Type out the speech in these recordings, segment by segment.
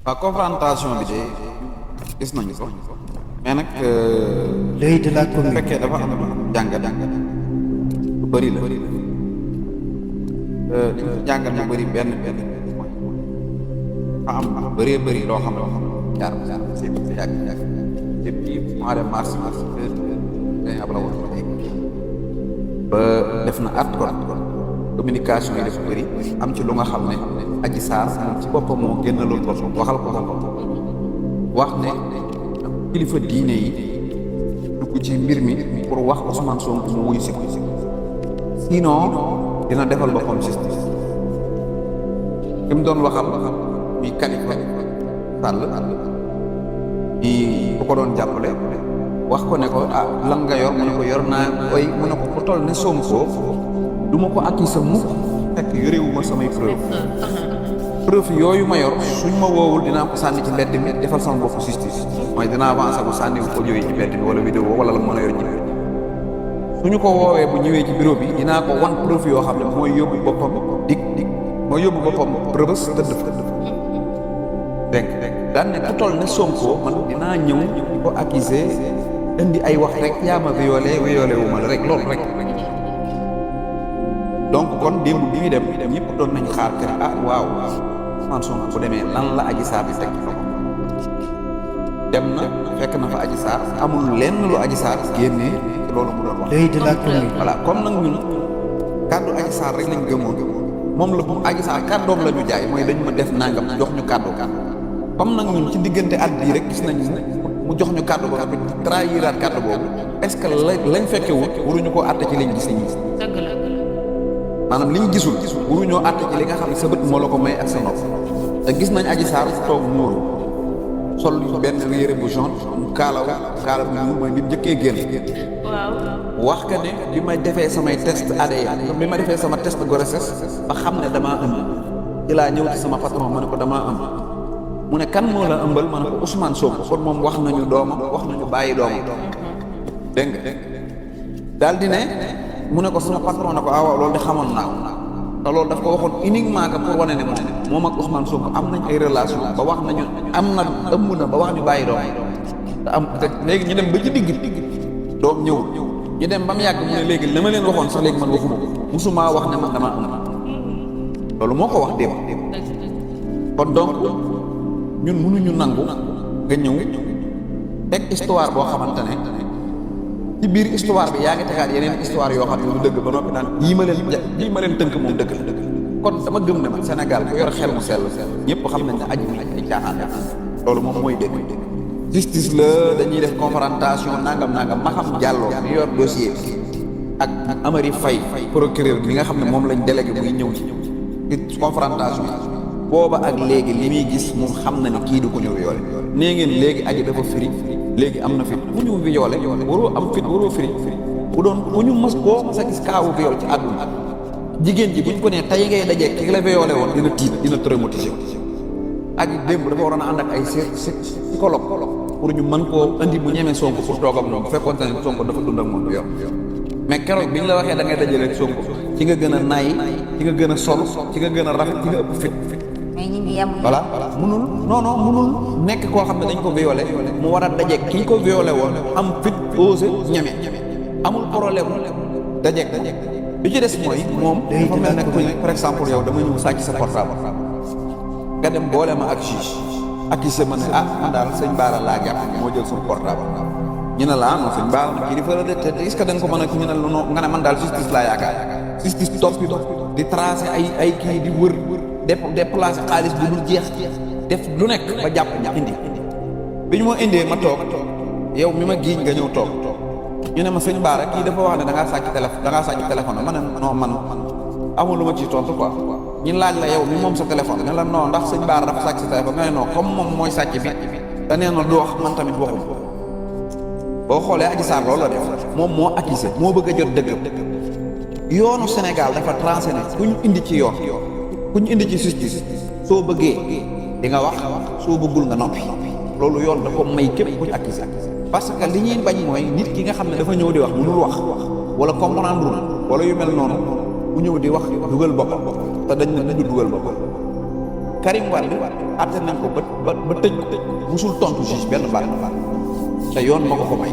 waaw confrontation bi de gis nañu ko mais nag l'œil de la bu commune. fekkee dafa am jàngat lu bëri la li ñu jàngat lu bëri benn fa am bëree bëri loo xam ne jaar si yàgg depuis mois de mars dañ ab la woon ba def na at kon communication yi dafa bëri am ci lu nga xam ne Adji Sarr moom ci boppam moo génnaloon boppam waxal ko boppam wax ne kilifa diine yi dugg ci mbir mi pour wax Ousmane Sonko mu wuyu si ko sinon dina defal boppam justice ki mu doon waxal muy Khalifa Sall di bu ko doon jàppale wax ko ne ko lan nga yor mu ne ko yor naa koy mu ne ko ku toll ne Sonko du ma ko accuser mukk fekk yorewuma samay preuve yooyu ma yor suñ ma woowul dinaa ko sànni ci mbedd mi defal sama bopp justice mooy dinaa avancé bu sànni ko jógee ci mbedd mi wala vidéo wala la mën a yor ji suñu ko woowee bu ñëwee ci bureau bi dinaa ko wan preuve yoo xam ne mooy yóbbu boppam mooy yóbbu boppam rëbës tëdd fa dégg daan ne ku toll ne Sonko man dinaa ñëw di ko accuser indi ay wax rek yaa ma violé wu ma la rek loolu rek donc kon démb bi ñu dem ñëpp doon nañ xaar kër waaw Ousmane Sonko bu demee lan la Adji Sarr di teg fa dem na fekk na fa Adji Sarr amul lenn lu Adji Sarr génnee loolu mu doon wax l'œil de la commune. voilà comme nag ñun kàddu Adji Sarr rek lañ gëmoon moom la bu Adji Sarr kàddoom la ñu jaay mooy dañ ma def nangam jox ñu kàddu comme nag ñun ci diggante at bii rek gis nañ mu jox ñu kàddu boobu trahiraat kàddu boobu est-ce que lañ fekkewut waruñu koo àtte ci liñ gis ñi maanaam li ñu gisul waruñoo àtte ci li nga xam ne sa bët moo la ko may ak sa nopp te gis nañ Adji Sarr toog muuru sol benn yére bu jaune kaala bu ñuul mooy bi mu njëkkee génn wax ka ne bi ma defee samay test ADN bi ma defee sama test grossesse ba xam ne damaa ëmb ci laa ñëw ci sama patron ma ne ko damaa ëmb mu ne kan moo la ëmbal ma ne ko Ousmane Sonko kon moom wax nañu doomam wax nañu bàyyi doomam dégg nga daal di ne mu ne ko sama patron na ko waaw loolu de xamoon naa te loolu daf ko waxoon uniquement que pour wane ne moom ak Ousmane Sonko am nañ ay relation ba wax nañu am na ëmb na ba wax ñu bàyyi doom te am te léegi ñu dem ba ci digg doom ñëwul ñu dem ba mu yàgg mu ne léegi li ma leen waxoon sax léegi man waxuma ko musumaa wax ne man damaa ëmb loolu moo ko wax démb kon donc ñun mënuñu nangu nga ñëw teg histoire boo xamante ne ci biir histoire bi yaa ngi tegaat yeneen histoire yoo xam ne lu dëgg ba noppi naan yii ma leen tënk moom dëgg la kon dama gëm ne man Sénégal ku yor xel mu sell ñëpp xam nañ ne aju ay caaxaan loolu moom mooy dëgg justice la dañuy def confrontation nangam ma xam Diallo mi yor dossier ak Amary Faye procureur bi nga xam ne moom lañ délégué muy ñëw ci confrontation booba ak léegi li muy gis moom xam na ne kii du ko ñu violé nee ngeen léegi aji dafa firi léegi am na fit bu ñu violé waroo am fit waroo firi bu doon bu ñu mas koo mas a gis kaawu viol ci àdduna jigéen ji buñ ko nee tey ngay dajee ki la violé woon dina tiit dina traumatisé aji démb dafa waroon a ànd ak ay psychologue pour ñu mën koo indi mu ñemee Sonko pour toog ak moom bu fekkoon ne Sonko dafa dund ak moom du yor mais keroog bi ñu la waxee da ngay dajale ak Sonko ci nga gën a naay ci nga gën a sol ci nga gën a rafet ci nga ëpp fit voilà munul munul nekk koo xam ne dañ ko violé mu war a dajeeg kii ko violé woon am fit osé ñeme amul problème dajeeg bi ci des mooy moom dafa mel ne que par exemple yow dama ñëw sàcc sa portable nga dem boole ma ak juge accusé ma ne man daal sëñ Bara laa jàpp moo jël sama portable ñu ne la non sëñ Bara ma kilifa la de te est-ce que da nga ko mën a ñu ne la non nga ne man daal justice laa yaakaar justice toppi di tracé ay kii di wër déplacé xaalis bu dul jeex def lu nekk ba jàpp ñu indi bi ñu ma indee ma toog yow mi ma giiñ nga ñëw toog ñu ne ma sëñ Bara kii dafa wax ne da ngaa sàcc téléphone ma ne non man amul lu ma ciy tontu quoi ñu laaj la yow mi moom sa téléphone ne la non ndax sëñ Bara dafa sàcc sa téléphone nga ne non comme moom mooy sàcc bi te nee na du wax man tamit waxum boo xoolee Adji Sarr loolu la def moom moo accusé moo bëgg a jot dëgg yoonu Sénégal dafa transcendé ku ñu indi ci yoon ku ñu indi ci justice soo bëggee di nga wax soo bëggul nga noppi loolu yoon da ko may képp ku ñu accusé parce que li ñuy bañ mooy nit ki nga xam ne dafa ñëw di wax mënul wax wala comprendre wala yu mel noonu mu ñëw di wax dugal boppam te dañ ne du dugal boppam Karim Wade àtte nañ ko ba tëj ko musul tontu juge benn baat te yoon ma ko may.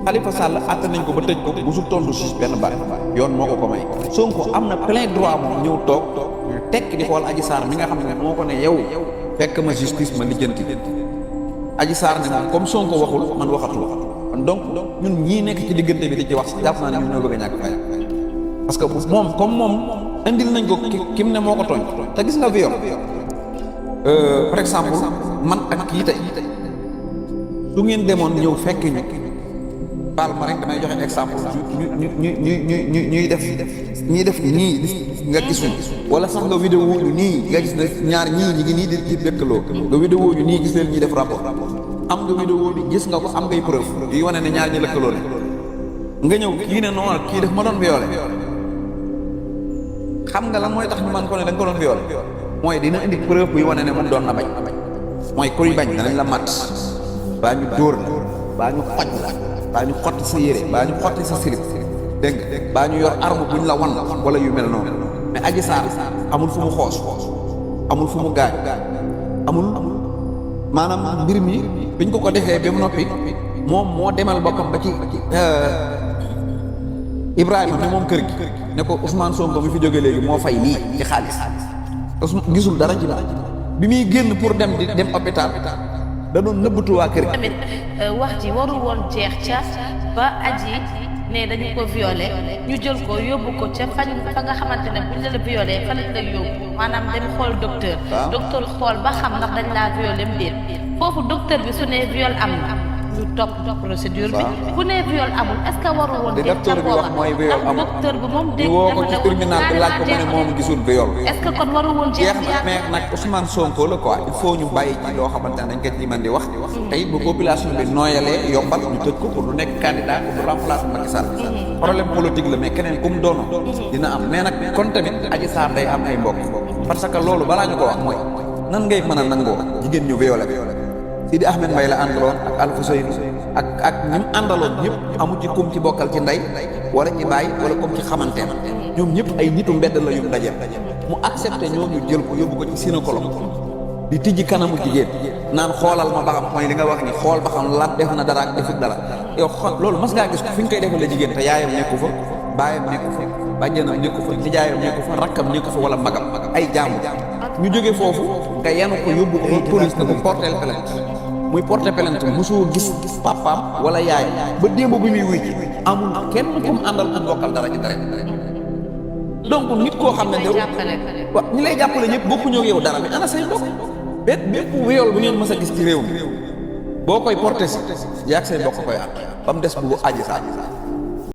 Khalifa Sall àtte nañ ko ba tëj ko musul tontu juge benn baat yoon moo ko may. Sonko am na plein droit moom ñëw toog tekk di xool Adji Sarr mi nga xam ne moo ko ne yow fekk ma justice ma lijjanti Adji Sarr ne moom comme Sonko waxul man waxatul kon donc ñun ñii nekk ci diggante bi di ci wax jàpp naa ne ñun ñoo bëgg a ñàkk fay parce que moom comme moom indil nañ ko kim ne moo ko tooñ te gis nga viol par exemple man ak kii tey su ngeen demoon ñëw fekk ñu baal ma rek damay joxe exemple ñuy def nii nga gisuñ wala sax nga vidéo ñu nii nga gis ne ñaar ñii ñi ngi nii di dëkkaloo nga vidéo ñu nii gis leen ñuy def rapport am nga vidéo bi gis nga ko am ngay preuve yi wane ne ñaar ñi lëkkaloo ne nga ñëw kii ne noonu kii def ma doon violé xam nga lan mooy tax ñu man ko ne da nga ko doon violé mooy dina indi preuve buy wane ne moom doon na bañ mooy kuy bañ danañ la mat baa ñu dóor la baa ñu xoj la baa ñu xotti sa yére baa ñu xotti sa sirip dégg nga baa ñu yor arme buñ la wan wala yu mel noonu mais Adji Sarr amul fu mu xoos amul fu mu gaañ amul maanaam mbir mi biñ ko defee ba mu noppi moom moo demal boppam ba ci Ibrahima mi moom kër gi ne ko Ousmane Sonko mi fi jóge léegi moo fay lii ci xaalis gisul dara ci la bi muy génn pour dem hôpital da doon nëbbatu waa kër gi. tamit wax ji warul woon jeex ca ba Adji ne dañu ko violé ñu jël ko yóbbu ko ca fa nga xamante ne buñ la violé fan la yóbbu maanaam dem xool docteur. docteur xool ba xam ndax dañ laa violé mu déet foofu docteur bi su ne viol am na ñu topp procédure bi. bu ne viol amul est-ce que warul woon jeex ca booba ndax docteur bi moom dégg woo ko ci tribunal bi laaj ko mu ne moom gisul viol. est-ce que kon warul woon jeex na mais nag Ousmane Sonko la quoi il faut ñu bàyyi ci loo xamante ne dañ ko ci mën di wax te it bu population bi nooyalee yombal ñu tëj ko pour du nekk candidat pour du remplacer Macky Sall problème politique la mais keneen ku mu doon dina am mais nag kon tamit Adji Sarr day am ay mbokk parce que loolu balaa ñu ko wax mooy nan ngay mën a nangoo jigéen ñu violé Sidi Ahmed Mbaye la àndaloon ak Alfousseyni ak ñi mu àndaloon ñëpp amu ci kum ci bokkal ci ndey wala ci baay wala kum ci xamanteem ñoom ñëpp ay nitu mbedd la yu daje mu accepté ñoo ñu jël ko yóbbu ko ci gynécologue di tijji kanamu jigéen naan xoolal ma ba xam mooy li nga wax ni xool ba xam lan def na dara ak defut dara yow loolu mas ngaa gis ko fi ñu koy defee la jigéen te yaayam nekku fa baayam nekku fa bàjjanam nekku fa nijaayam nekku fa rakkam nekku fa wala magam ay jaamu ñu jógee foofu nga yanu ko yóbbu ko police na ko porter plainte muy porter plainte mosoo gis papaam wala yaay ba démb bi muy wuy ci amul kenn ku mu àndal ku bokkal dara ci dara donc nit koo xam ne waaw ñi lay jàppale ñëpp bokkuñoo ak yow dara mais ana say mbokk bépp wéyool bu ngeen mës a gis ci réew mi boo koy porter si yaag say mbokk koy ànd ba mu des bu Adji Sarr